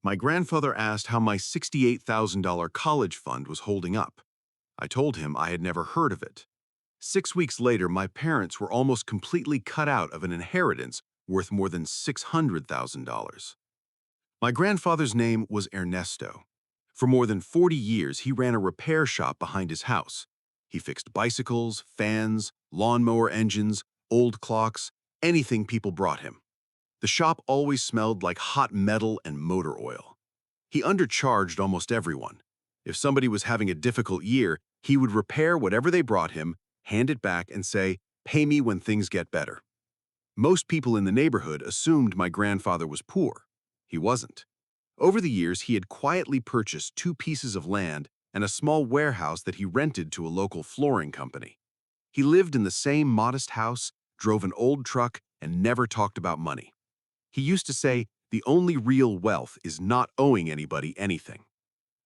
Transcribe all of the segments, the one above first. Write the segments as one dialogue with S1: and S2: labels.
S1: My grandfather asked how my $68,000 college fund was holding up. I told him I had never heard of it. 6 weeks later, my parents were almost completely cut out of an inheritance worth more than $600,000. My grandfather's name was Ernesto. For more than 40 years, he ran a repair shop behind his house. He fixed bicycles, fans, lawnmower engines, old clocks, anything people brought him. The shop always smelled like hot metal and motor oil. He undercharged almost everyone. If somebody was having a difficult year, he would repair whatever they brought him, hand it back, and say, "Pay me when things get better." Most people in the neighborhood assumed my grandfather was poor. He wasn't. Over the years, he had quietly purchased 2 pieces of land and a small warehouse that he rented to a local flooring company. He lived in the same modest house, drove an old truck, and never talked about money. He used to say, "The only real wealth is not owing anybody anything."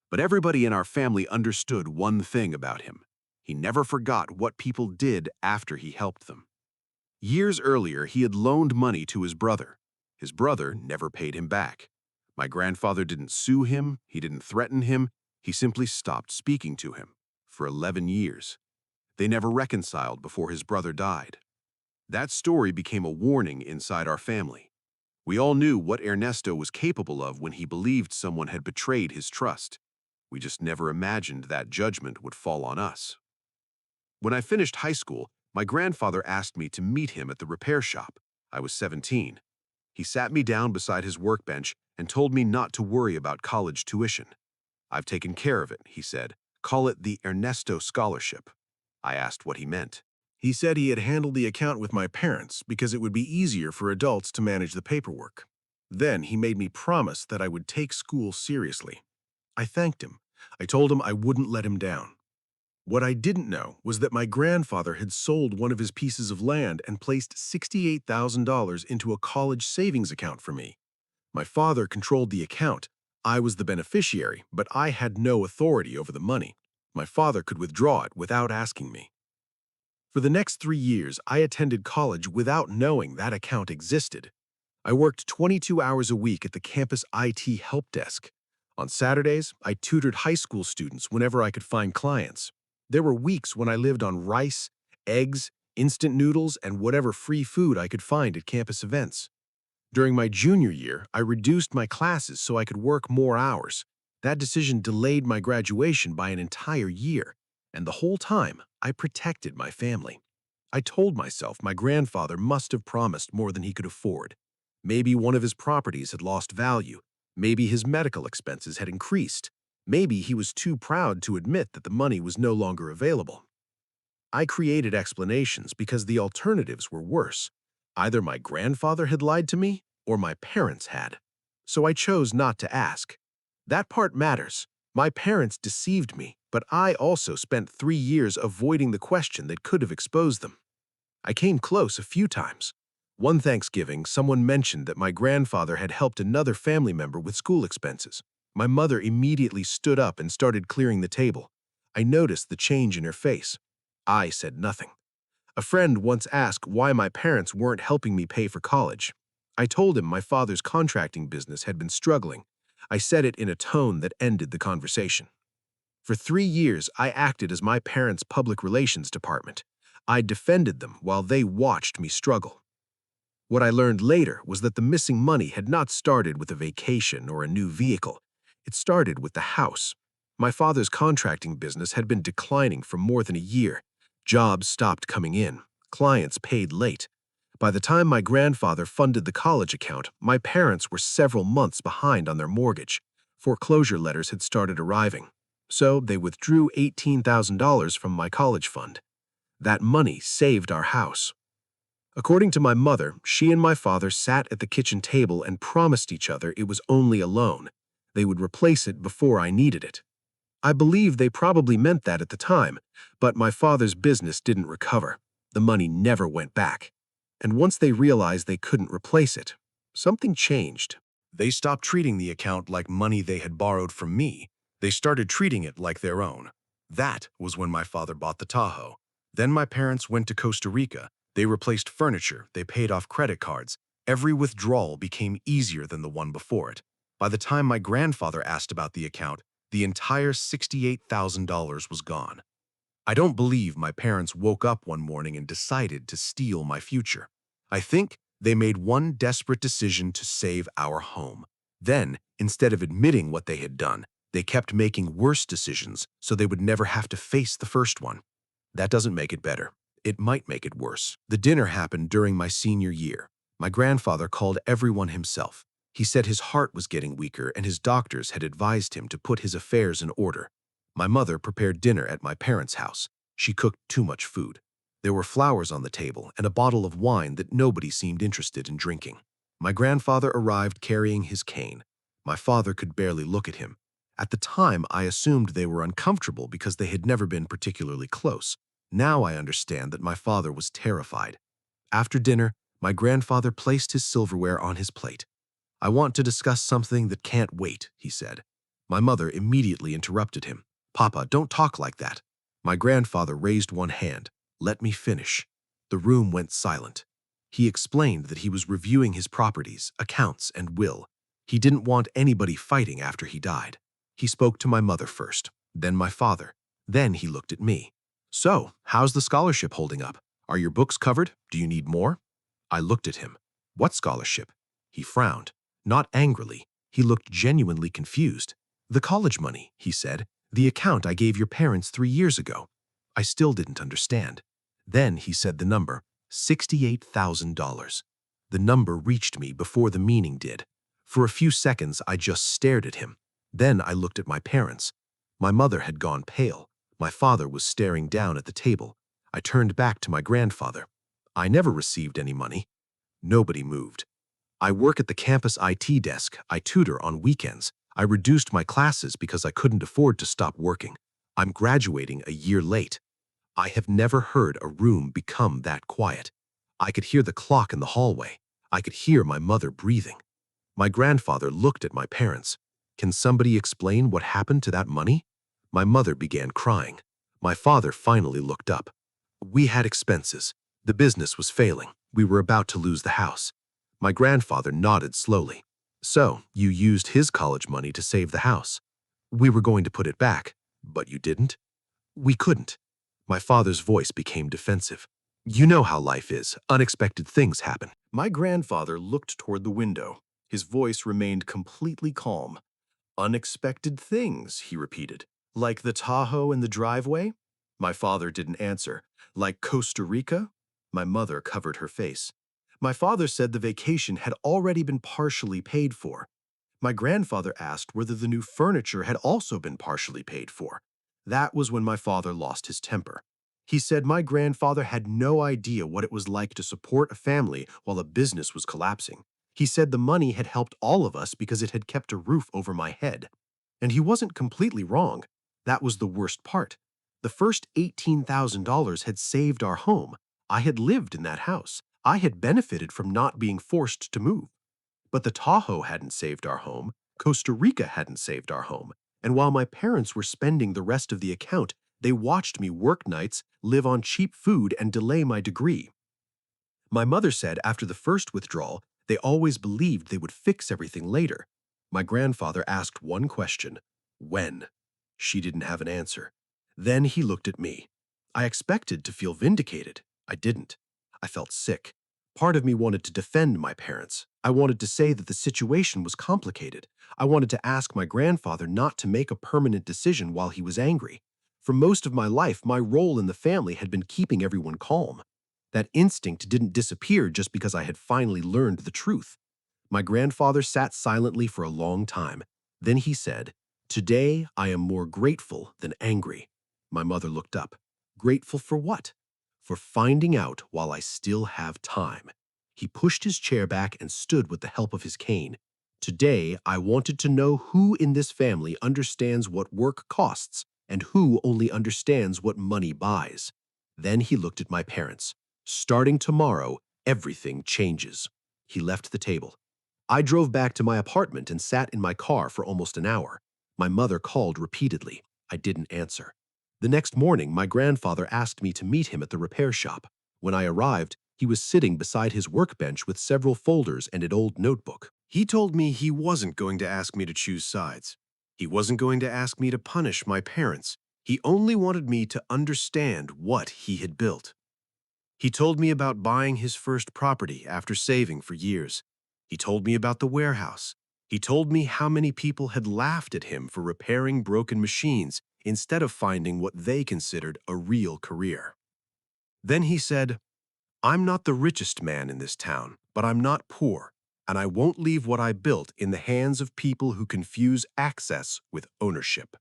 S1: But everybody in our family understood one thing about him. He never forgot what people did after he helped them. Years earlier, he had loaned money to his brother. His brother never paid him back. My grandfather didn't sue him, he didn't threaten him, he simply stopped speaking to him for 11 years. They never reconciled before his brother died. That story became a warning inside our family. We all knew what Ernesto was capable of when he believed someone had betrayed his trust. We just never imagined that judgment would fall on us. When I finished high school, my grandfather asked me to meet him at the repair shop. I was 17. He sat me down beside his workbench and told me not to worry about college tuition. "I've taken care of it," he said. "Call it the Ernesto Scholarship." I asked what he meant. He said he had handled the account with my parents because it would be easier for adults to manage the paperwork. Then he made me promise that I would take school seriously. I thanked him. I told him I wouldn't let him down. What I didn't know was that my grandfather had sold one of his pieces of land and placed $68,000 into a college savings account for me. My father controlled the account. I was the beneficiary, but I had no authority over the money. My father could withdraw it without asking me. For the next 3 years, I attended college without knowing that account existed. I worked 22 hours a week at the campus IT help desk. On Saturdays, I tutored high school students whenever I could find clients. There were weeks when I lived on rice, eggs, instant noodles, and whatever free food I could find at campus events. During my junior year, I reduced my classes so I could work more hours. That decision delayed my graduation by an entire year, and the whole time, I protected my family. I told myself my grandfather must have promised more than he could afford. Maybe one of his properties had lost value. Maybe his medical expenses had increased. Maybe he was too proud to admit that the money was no longer available. I created explanations because the alternatives were worse. Either my grandfather had lied to me or my parents had. So I chose not to ask. That part matters. My parents deceived me, but I also spent 3 years avoiding the question that could have exposed them. I came close a few times. One Thanksgiving, someone mentioned that my grandfather had helped another family member with school expenses. My mother immediately stood up and started clearing the table. I noticed the change in her face. I said nothing. A friend once asked why my parents weren't helping me pay for college. I told him my father's contracting business had been struggling. I said it in a tone that ended the conversation. For 3 years, I acted as my parents' public relations department. I defended them while they watched me struggle. What I learned later was that the missing money had not started with a vacation or a new vehicle. It started with the house. My father's contracting business had been declining for more than a year. Jobs stopped coming in. Clients paid late. By the time my grandfather funded the college account, my parents were several months behind on their mortgage. Foreclosure letters had started arriving. So they withdrew $18,000 from my college fund. That money saved our house. According to my mother, she and my father sat at the kitchen table and promised each other it was only a loan. They would replace it before I needed it. I believe they probably meant that at the time, but my father's business didn't recover. The money never went back. And once they realized they couldn't replace it, something changed. They stopped treating the account like money they had borrowed from me. They started treating it like their own. That was when my father bought the Tahoe. Then my parents went to Costa Rica. They replaced furniture. They paid off credit cards. Every withdrawal became easier than the one before it. By the time my grandfather asked about the account, the entire $68,000 was gone. I don't believe my parents woke up one morning and decided to steal my future. I think they made one desperate decision to save our home. Then, instead of admitting what they had done, they kept making worse decisions so they would never have to face the first one. That doesn't make it better. It might make it worse. The dinner happened during my senior year. My grandfather called everyone himself. He said his heart was getting weaker and his doctors had advised him to put his affairs in order. My mother prepared dinner at my parents' house. She cooked too much food. There were flowers on the table and a bottle of wine that nobody seemed interested in drinking. My grandfather arrived carrying his cane. My father could barely look at him. At the time, I assumed they were uncomfortable because they had never been particularly close. Now I understand that my father was terrified. After dinner, my grandfather placed his silverware on his plate. "I want to discuss something that can't wait," he said. My mother immediately interrupted him. "Papa, don't talk like that." My grandfather raised one hand. "Let me finish." The room went silent. He explained that he was reviewing his properties, accounts, and will. He didn't want anybody fighting after he died. He spoke to my mother first, then my father. Then he looked at me. "So, how's the scholarship holding up? Are your books covered? Do you need more?" I looked at him. "What scholarship?" He frowned. Not angrily. He looked genuinely confused. "The college money," he said. "The account I gave your parents 3 years ago." I still didn't understand. Then he said the number, $68,000. The number reached me before the meaning did. For a few seconds, I just stared at him. Then I looked at my parents. My mother had gone pale. My father was staring down at the table. I turned back to my grandfather. "I never received any money." Nobody moved. "I work at the campus IT desk. I tutor on weekends. I reduced my classes because I couldn't afford to stop working. I'm graduating a year late." I have never heard a room become that quiet. I could hear the clock in the hallway. I could hear my mother breathing. My grandfather looked at my parents. "Can somebody explain what happened to that money?" My mother began crying. My father finally looked up. "We had expenses. The business was failing. We were about to lose the house." My grandfather nodded slowly. "So, you used his college money to save the house." "We were going to put it back, but you didn't." "We couldn't." My father's voice became defensive. "You know how life is. Unexpected things happen." My grandfather looked toward the window. His voice remained completely calm. "Unexpected things," he repeated. "Like the Tahoe in the driveway?" My father didn't answer. "Like Costa Rica?" My mother covered her face. My father said the vacation had already been partially paid for. My grandfather asked whether the new furniture had also been partially paid for. That was when my father lost his temper. He said my grandfather had no idea what it was like to support a family while a business was collapsing. He said the money had helped all of us because it had kept a roof over my head. And he wasn't completely wrong. That was the worst part. The first $18,000 had saved our home. I had lived in that house. I had benefited from not being forced to move. But the Tahoe hadn't saved our home. Costa Rica hadn't saved our home. And while my parents were spending the rest of the account, they watched me work nights, live on cheap food, and delay my degree. My mother said after the first withdrawal, they always believed they would fix everything later. My grandfather asked one question: when? She didn't have an answer. Then he looked at me. I expected to feel vindicated. I didn't. I felt sick. Part of me wanted to defend my parents. I wanted to say that the situation was complicated. I wanted to ask my grandfather not to make a permanent decision while he was angry. For most of my life, my role in the family had been keeping everyone calm. That instinct didn't disappear just because I had finally learned the truth. My grandfather sat silently for a long time. Then he said, "Today I am more grateful than angry." My mother looked up. "Grateful for what?" "For finding out while I still have time." He pushed his chair back and stood with the help of his cane. "Today I wanted to know who in this family understands what work costs and who only understands what money buys." Then he looked at my parents. "Starting tomorrow, everything changes." He left the table. I drove back to my apartment and sat in my car for almost an hour. My mother called repeatedly. I didn't answer. The next morning, my grandfather asked me to meet him at the repair shop. When I arrived, he was sitting beside his workbench with several folders and an old notebook.
S2: He told me he wasn't going to ask me to choose sides. He wasn't going to ask me to punish my parents. He only wanted me to understand what he had built. He told me about buying his first property after saving for years. He told me about the warehouse. He told me how many people had laughed at him for repairing broken machines instead of finding what they considered a real career. Then he said, "I'm not the richest man in this town, but I'm not poor, and I won't leave what I built in the hands of people who confuse access with ownership."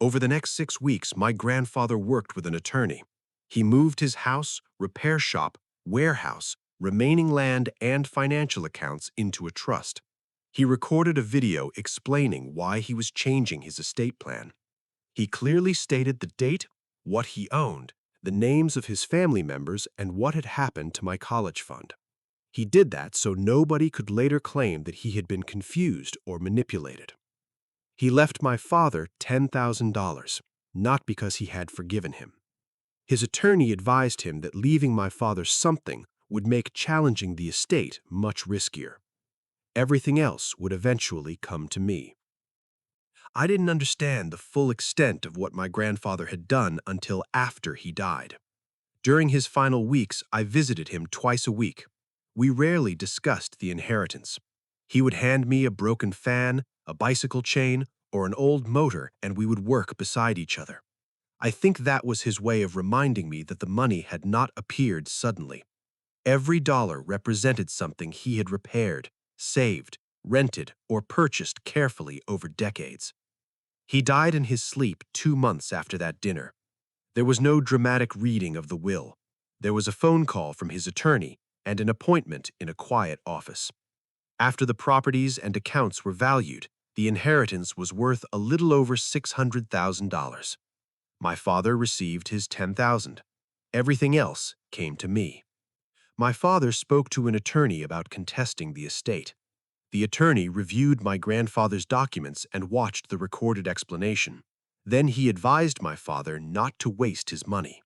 S2: Over the next 6 weeks, my grandfather worked with an attorney. He moved his house, repair shop, warehouse, remaining land, and financial accounts into a trust. He recorded a video explaining why he was changing his estate plan. He clearly stated the date, what he owned, the names of his family members, and what had happened to my college fund. He did that so nobody could later claim that he had been confused or manipulated. He left my father $10,000, not because he had forgiven him. His attorney advised him that leaving my father something would make challenging the estate much riskier. Everything else would eventually come to me. I didn't understand the full extent of what my grandfather had done until after he died. During his final weeks, I visited him twice a week. We rarely discussed the inheritance. He would hand me a broken fan, a bicycle chain, or an old motor, and we would work beside each other. I think that was his way of reminding me that the money had not appeared suddenly. Every dollar represented something he had repaired, saved, rented, or purchased carefully over decades. He died in his sleep 2 months after that dinner. There was no dramatic reading of the will. There was a phone call from his attorney and an appointment in a quiet office. After the properties and accounts were valued, the inheritance was worth a little over $600,000. My father received his $10,000. Everything else came to me. My father spoke to an attorney about contesting the estate. The attorney reviewed my grandfather's documents and watched the recorded explanation. Then he advised my father not to waste his money.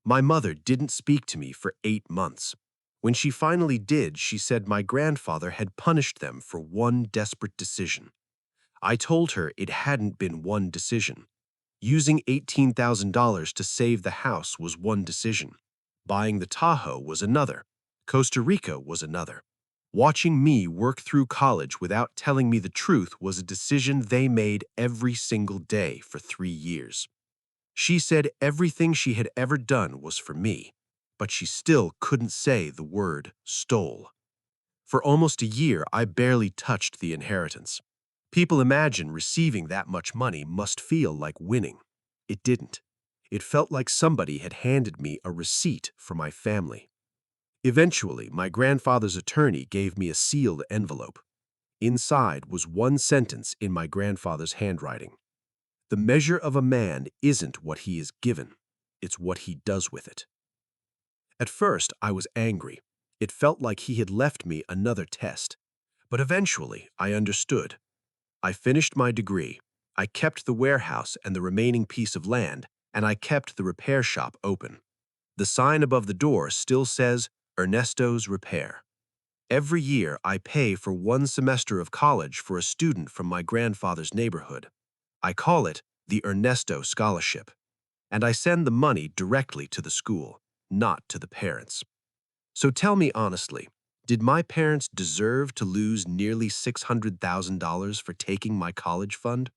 S2: My mother didn't speak to me for 8 months. When she finally did, she said my grandfather had punished them for one desperate decision. I told her it hadn't been one decision. Using $18,000 to save the house was one decision. Buying the Tahoe was another. Costa Rica was another. Watching me work through college without telling me the truth was a decision they made every single day for 3 years. She said everything she had ever done was for me, but she still couldn't say the word stole. For almost a year, I barely touched the inheritance. People imagine receiving that much money must feel like winning. It didn't. It felt like somebody had handed me a receipt for my family. Eventually, my grandfather's attorney gave me a sealed envelope. Inside was one sentence in my grandfather's handwriting. "The measure of a man isn't what he is given, it's what he does with it." At first, I was angry. It felt like he had left me another test. But eventually, I understood. I finished my degree. I kept the warehouse and the remaining piece of land, and I kept the repair shop open. The sign above the door still says, "Ernesto's Repair." Every year, I pay for one semester of college for a student from my grandfather's neighborhood. I call it the Ernesto Scholarship, and I send the money directly to the school, not to the parents. So tell me honestly, did my parents deserve to lose nearly $600,000 for taking my college fund?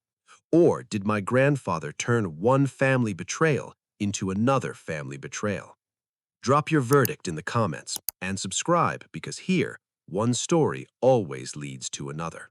S2: Or did my grandfather turn one family betrayal into another family betrayal? Drop your verdict in the comments and subscribe because here, one story always leads to another.